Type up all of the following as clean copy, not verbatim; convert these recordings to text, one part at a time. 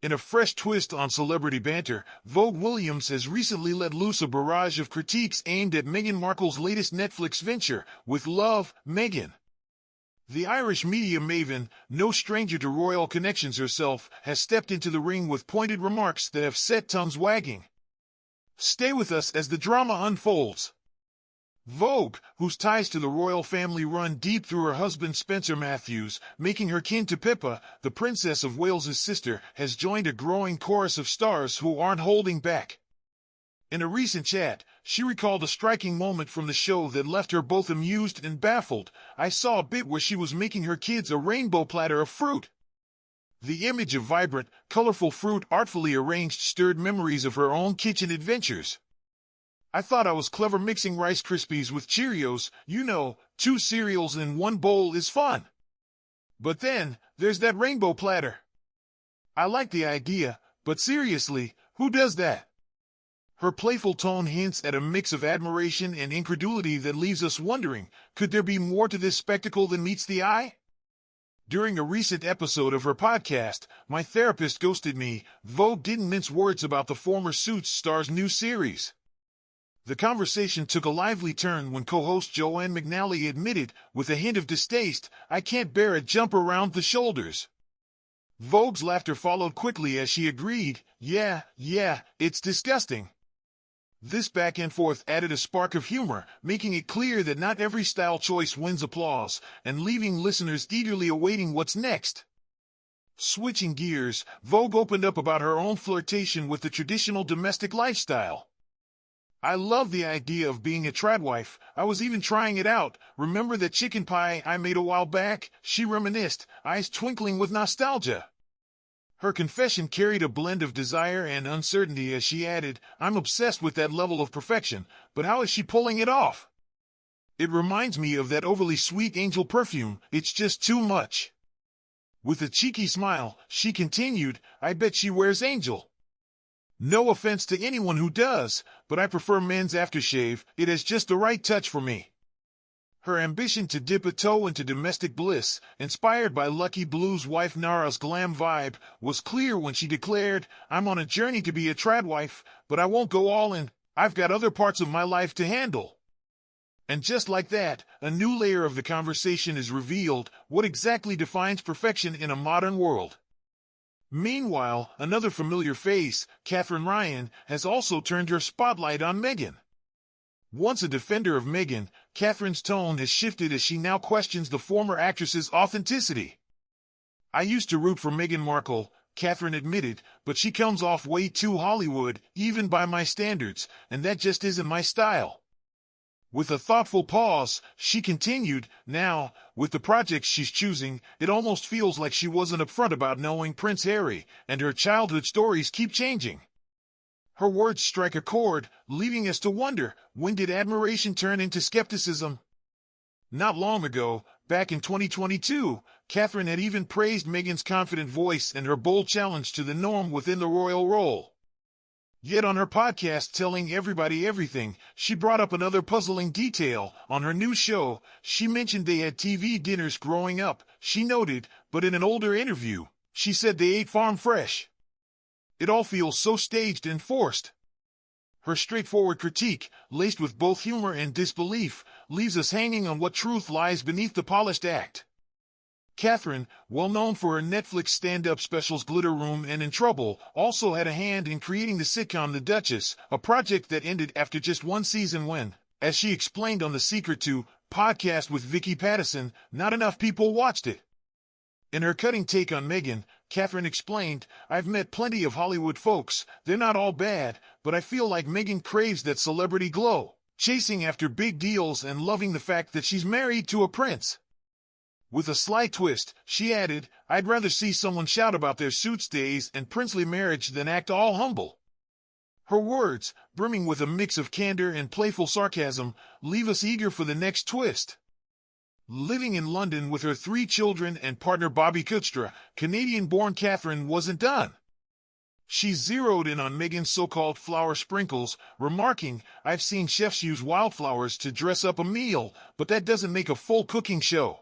In a fresh twist on celebrity banter, Vogue Williams has recently let loose a barrage of critiques aimed at Meghan Markle's latest Netflix venture, With Love, Meghan. The Irish media maven, no stranger to royal connections herself, has stepped into the ring with pointed remarks that have set tongues wagging. Stay with us as the drama unfolds. Vogue, whose ties to the royal family run deep through her husband Spencer Matthews, making her kin to Pippa, the Princess of Wales's sister, has joined a growing chorus of stars who aren't holding back. In a recent chat, she recalled a striking moment from the show that left her both amused and baffled. I saw a bit where she was making her kids a rainbow platter of fruit. The image of vibrant, colorful fruit artfully arranged stirred memories of her own kitchen adventures. I thought I was clever mixing Rice Krispies with Cheerios, you know, 2 cereals in one bowl is fun. But then, there's that rainbow platter. I like the idea, but seriously, who does that? Her playful tone hints at a mix of admiration and incredulity that leaves us wondering, could there be more to this spectacle than meets the eye? During a recent episode of her podcast, My Therapist Ghosted Me, Vogue didn't mince words about the former Suits star's new series. The conversation took a lively turn when co-host Joanne McNally admitted, with a hint of distaste, I can't bear a jump around the shoulders. Vogue's laughter followed quickly as she agreed, yeah, it's disgusting. This back and forth added a spark of humor, making it clear that not every style choice wins applause, and leaving listeners eagerly awaiting what's next. Switching gears, Vogue opened up about her own flirtation with the traditional domestic lifestyle. I love the idea of being a tradwife. I was even trying it out. Remember that chicken pie I made a while back? She reminisced, eyes twinkling with nostalgia. Her confession carried a blend of desire and uncertainty as she added, I'm obsessed with that level of perfection, but how is she pulling it off? It reminds me of that overly sweet angel perfume, it's just too much. With a cheeky smile, she continued, I bet she wears Angel. No offense to anyone who does, but I prefer men's aftershave, it has just the right touch for me. Her ambition to dip a toe into domestic bliss, inspired by Lucky Blue's wife Nara's glam vibe, was clear when she declared, I'm on a journey to be a tradwife, but I won't go all in, I've got other parts of my life to handle. And just like that, a new layer of the conversation is revealed, what exactly defines perfection in a modern world? Meanwhile, another familiar face, Catherine Ryan, has also turned her spotlight on Meghan. Once a defender of Meghan, Catherine's tone has shifted as she now questions the former actress's authenticity. I used to root for Meghan Markle, Catherine admitted, but she comes off way too Hollywood, even by my standards, and that just isn't my style. With a thoughtful pause, she continued, now, with the projects she's choosing, it almost feels like she wasn't upfront about knowing Prince Harry, and her childhood stories keep changing. Her words strike a chord, leaving us to wonder, when did admiration turn into skepticism? Not long ago, back in 2022, Catherine had even praised Meghan's confident voice and her bold challenge to the norm within the royal role. Yet on her podcast Telling Everybody Everything, she brought up another puzzling detail. On her new show, she mentioned they had TV dinners growing up, she noted, but in an older interview, she said they ate farm fresh. It all feels so staged and forced. Her straightforward critique, laced with both humor and disbelief, leaves us hanging on what truth lies beneath the polished act. Catherine, well known for her Netflix stand-up specials Glitter Room and In Trouble, also had a hand in creating the sitcom The Duchess, a project that ended after just one season when, as she explained on the Secret to podcast with Vicky Pattison, not enough people watched it. In her cutting take on Meghan, Catherine explained, I've met plenty of Hollywood folks, they're not all bad, but I feel like Meghan craves that celebrity glow, chasing after big deals and loving the fact that she's married to a prince. With a sly twist, she added, I'd rather see someone shout about their Suits days and princely marriage than act all humble. Her words, brimming with a mix of candor and playful sarcasm, leave us eager for the next twist. Living in London with her 3 children and partner Bobby Kutstra, Canadian-born Catherine wasn't done. She zeroed in on Meghan's so-called flower sprinkles, remarking, I've seen chefs use wildflowers to dress up a meal, but that doesn't make a full cooking show.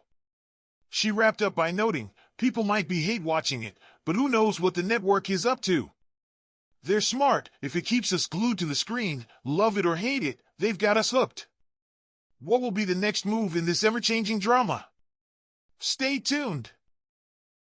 She wrapped up by noting, people might be hate watching it, but who knows what the network is up to? They're smart. If it keeps us glued to the screen, love it or hate it, they've got us hooked. What will be the next move in this ever-changing drama? Stay tuned.